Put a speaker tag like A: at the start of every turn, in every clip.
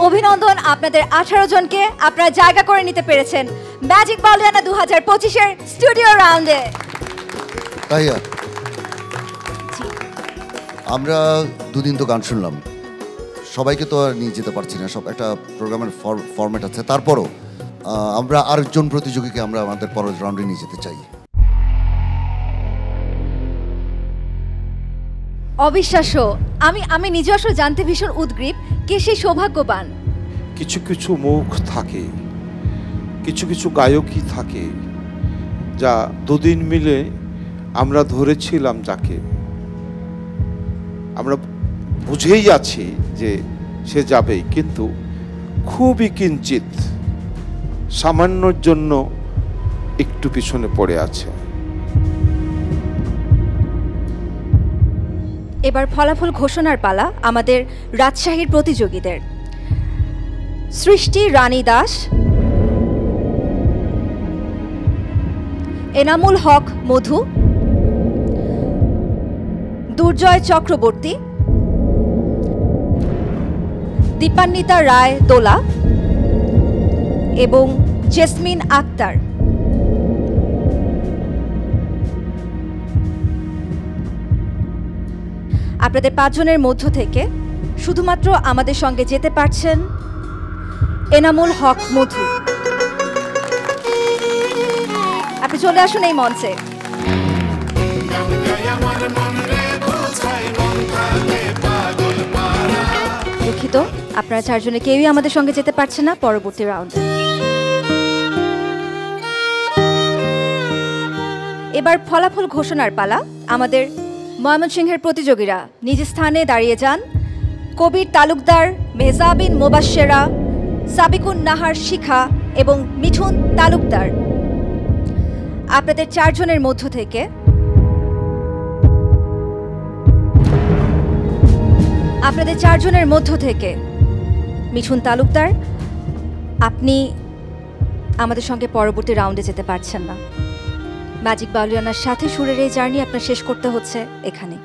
A: অভিনন্দন আপনাদের 18 জনকে, আপনারা জায়গা করে নিতে পেরেছেন ম্যাজিক বাউলিয়ানা 2025-এর স্টুডিও রাউন্ডে।
B: তাইয়া, আমরা দুদিন তো গান শুনলাম, সবাইকে তো আর নিয়ে যেতে পারছি না, সব একটা প্রোগ্রামের ফরম্যাট আছে। তারপরও আমরা আরেকজন প্রতিযোগীকে আমরা আমাদের পরের রাউন্ডে নিয়ে যেতে চাই।
A: অবিশ্বাস্য, আমি নিজে আসলে জানতে ভীষণ উদ্গ্রীব কে সেই সৌভাগ্যবান।
C: কিছু কিছু মুখ থাকে, কিছু কিছু গায়কই থাকে যা দুদিন মিলে আমরা ধরেছিলাম, যাকে আমরা বুঝেই আছি যে সে যাবেই, কিন্তু খুবই কিঞ্চিত সামান্যর জন্য একটু পিছনে পড়ে আছে।
A: এবার ফলাফল ঘোষণার পালা আমাদের রাজশাহীর প্রতিযোগীদের। সৃষ্টি রানী দাস, এনামুল হক মধু, দুর্জয় চক্রবর্তী, দীপান্বিতা রায় দোলা এবং জেসমিন আক্তার। আপনাদের 5 জনের মধ্য থেকে শুধুমাত্র আমাদের সঙ্গে যেতে পারছেন এনামুল হক মধু। আপনি চলে আসুন এই মঞ্চে। দুঃখিত, আপনারা 4 জনে কেউই আমাদের সঙ্গে যেতে পারছে না পরবর্তী রাউন্ডে। এবার ফলাফল ঘোষণার পালা আমাদের ময়মনসিংহের প্রতিযোগীরা। নিজ স্থানে দাঁড়িয়ে যান কবির তালুকদার, মেহজাবিন মোবাশ্শেরা, সাবিকুন নাহার শিখা এবং মিঠুন তালুকদার। আপনাদের 4 জনের মধ্য থেকে মিঠুন তালুকদার, আপনি আমাদের সঙ্গে পরবর্তী রাউন্ডে যেতে পারছেন না। ম্যাজিক বাউলিয়ানার সাথে সুরের এই জার্নি আপনার শেষ করতে হচ্ছে এখানে।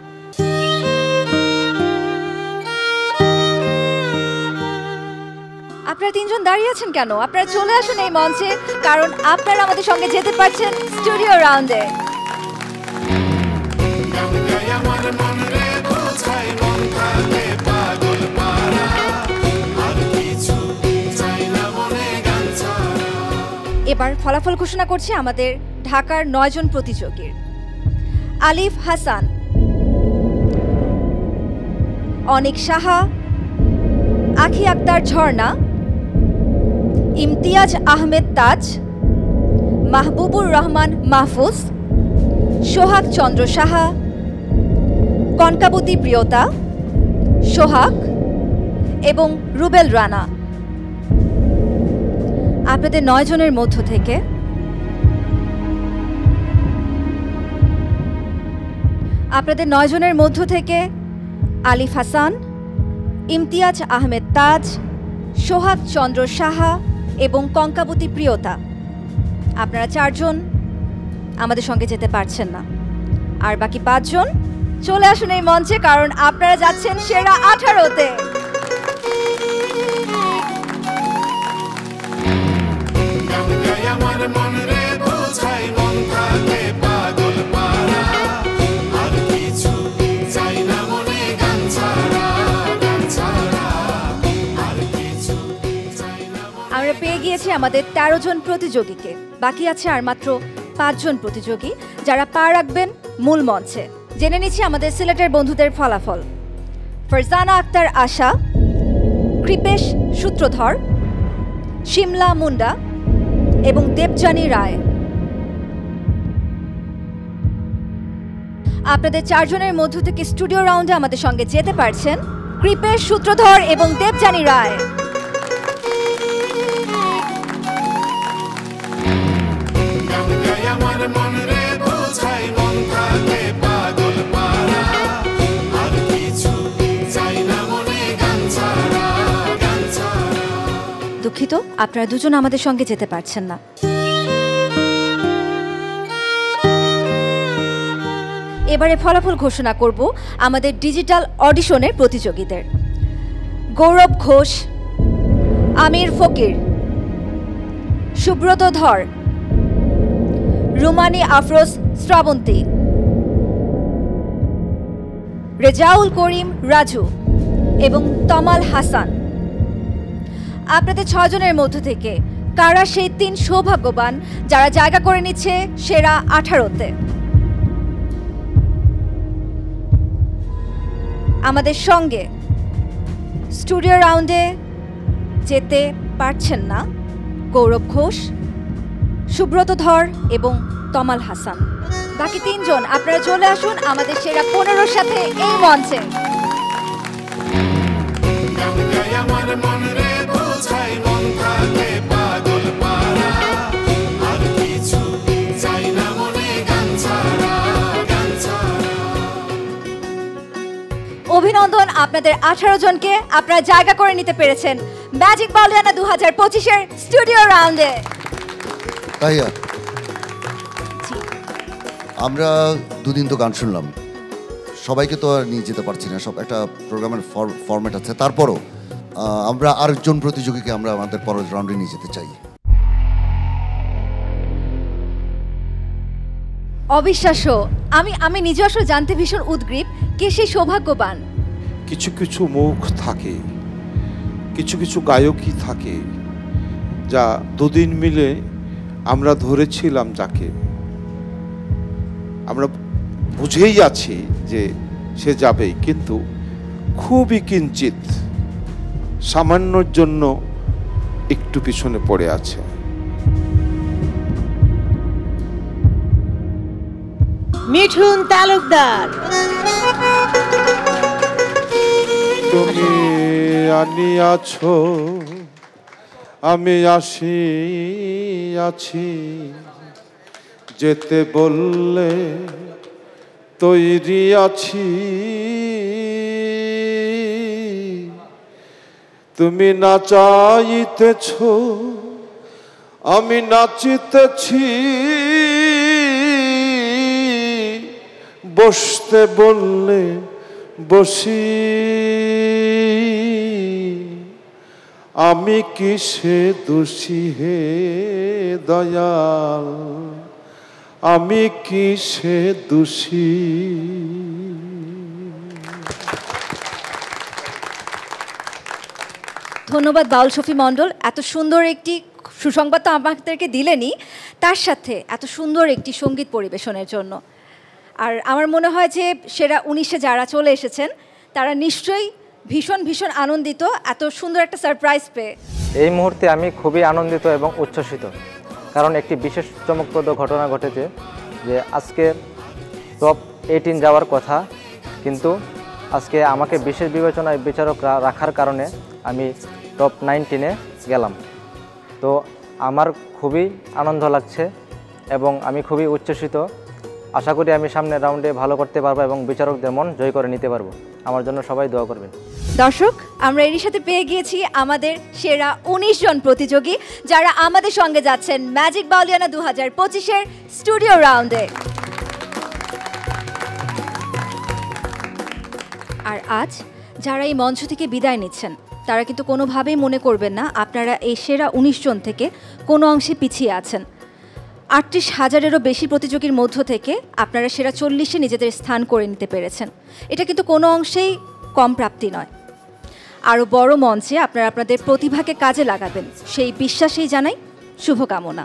A: আপনারা 3 জন দাঁড়িয়ে আছেন কেন? আপনারা চলে আসুন এই মঞ্চে, কারণ আপনারা আমাদের সঙ্গে যেতে পারছেন স্টুডিও রাউন্ডে। এবার ফলাফল ঘোষণা করছি আমাদের ঢাকার 9 জন প্রতিযোগীর। আলিফ হাসান, অনিক সাহা, আখি আক্তার ঝর্ণা, ইমতিয়াজ আহমেদ তাজ, মাহবুবুর রহমান মাহফুজ, সোহাগ চন্দ্র সাহা, কনকাবতী প্রিয়তা, সোহাগ এবং রুবেল রানা। আপনাদের 9 জনের মধ্য থেকে আলিফ হাসান, ইমতিয়াজ আহমেদ তাজ, সোহাগ চন্দ্র সাহা এবং কঙ্কাবতী প্রিয়তা, আপনারা 4 জন আমাদের সঙ্গে যেতে পারছেন না। আর বাকি 5 জন চলে আসুন এই মঞ্চে, কারণ আপনারা যাচ্ছেন সেরা 18-তে। আমরা পেয়ে গিয়েছি আমাদের 13 জন প্রতিযোগীকে। বাকি আছে আর মাত্র 5 জন প্রতিযোগী যারা পা রাখবেন মূল মঞ্চে। জেনে নিচ্ছি আমাদের সিলেটের বন্ধুদের ফলাফল। ফারজানা আক্তার আশা, কৃপেশ সূত্রধর, শিমলা মুন্ডা এবং দেবজানী রায়। আপনাদের 4 জনের মধ্য থেকে স্টুডিও রাউন্ডে আমাদের সঙ্গে যেতে পারছেন কৃপেশ সূত্রধর এবং দেবজানী রায়। দুঃখিত, আপনারা 2 জন আমাদের সঙ্গে যেতে পারছেন না। এবারে ফলাফল ঘোষণা করব আমাদের ডিজিটাল অডিশনের প্রতিযোগীদের। গৌরব ঘোষ, আমির ফকির, সুব্রত ধর, রুমানি আফরোজ শ্রাবন্তী, রেজাউল করিম রাজু এবং তমাল হাসান। আপনাদের 6 জনের মধ্য থেকে কারা সেই 3 সৌভাগ্যবান যারা জায়গা করে নিচ্ছে সেরা 18-তে? আমাদের সঙ্গে স্টুডিও রাউন্ডে যেতে পারছেন না গৌরব ঘোষ, সুব্রত ধর এবং তমাল হাসান। বাকি 3 জন আপনারা চলে আসুন আমাদের সেরা 15-র সাথে এই মঞ্চে। অভিনন্দন আপনাদের 18 জনকে, আপনারা জায়গা করে নিতে পেরেছেন ম্যাজিক বাউলিয়ানা 2025-এর স্টুডিও রাউন্ডে।
B: তাইয়া, আমরা 2 দিন তো গান শুনলাম, সবাইকে তো আর নিয়ে যেতে পারছি না, সব একটা প্রোগ্রামের ফরম্যাট আছে। তারপরও আমরা আরেকজন প্রতিযোগীকে আমরা আমাদের পরের রাউন্ডে নিয়ে যেতে চাই।
A: অবিশ্বাস্য, আমি নিজে আসলে জানতে ভীষণ উদ্গ্রীব কে সেই সৌভাগ্যবান।
C: কিছু কিছু মুখ থাকে, কিছু কিছু গায়কই থাকে যা 2 দিন মিলে আমরা ধরেছিলাম, যাকে আমরা বুঝেই আছি যে সে যাবেই, কিন্তু খুবই কিঞ্চিত সামান্যর জন্য একটু পিছনে পড়ে আছে।
D: মিঠুন তালুকদার,
C: তুমি আনিয়াছো আমি আছি, যেতে বললে তৈরি আছি, তুমি নাচাইতেছ আমি নাচিতেছি, বসতে বললে বসি, আমি কিসে দোষী হে দয়াল, আমি কিসে দোষী।
A: ধন্যবাদ বাউল শফি মণ্ডল, এত সুন্দর একটি সুসংবাদ তো আমাদেরকে দিলেনই, তার সাথে এত সুন্দর একটি সঙ্গীত পরিবেশনের জন্য। আর আমার মনে হয় যে সেরা 19-এ যারা চলে এসেছেন তারা নিশ্চয়ই ভীষণ ভীষণ আনন্দিত এত সুন্দর একটা সারপ্রাইজ পেয়ে।
E: এই মুহূর্তে আমি খুবই আনন্দিত এবং উচ্ছ্বসিত, কারণ একটি বিশেষ চমকপ্রদ ঘটনা ঘটেছে যে আজকে টপ 18 যাওয়ার কথা, কিন্তু আজকে আমাকে বিশেষ বিবেচনায় বিচারক রাখার কারণে আমি টপ 19-এ গেলাম। তো আমার খুবই আনন্দ লাগছে এবং আমি খুবই উচ্ছ্বসিত। আশা করি আমি সামনের রাউন্ডে ভালো করতে পারবো এবং বিচারকদের মন জয় করে নিতে পারবো। আমার জন্য সবাই দোয়া করবেন।
A: দর্শক, আমরা এরই সাথে পেয়ে গিয়েছি আমাদের সেরা 19 জন প্রতিযোগী যারা আমাদের সঙ্গে যাচ্ছেন ম্যাজিক বাউলিয়ানা 2025-এর স্টুডিও রাউন্ডে। আর আজ যারা এই মঞ্চ থেকে বিদায় নিচ্ছেন তারা কিন্তু কোনোভাবেই মনে করবেন না আপনারা এই সেরা 19 জন থেকে কোনো অংশে পিছিয়ে আছেন। 38,000-এরও বেশি প্রতিযোগীর মধ্য থেকে আপনারা সেরা 40-এ নিজেদের স্থান করে নিতে পেরেছেন। এটা কিন্তু কোনো অংশেই কম প্রাপ্তি নয়। আরও বড় মঞ্চে আপনারা আপনাদের প্রতিভাকে কাজে লাগাবেন সেই বিশ্বাসেই জানাই শুভকামনা।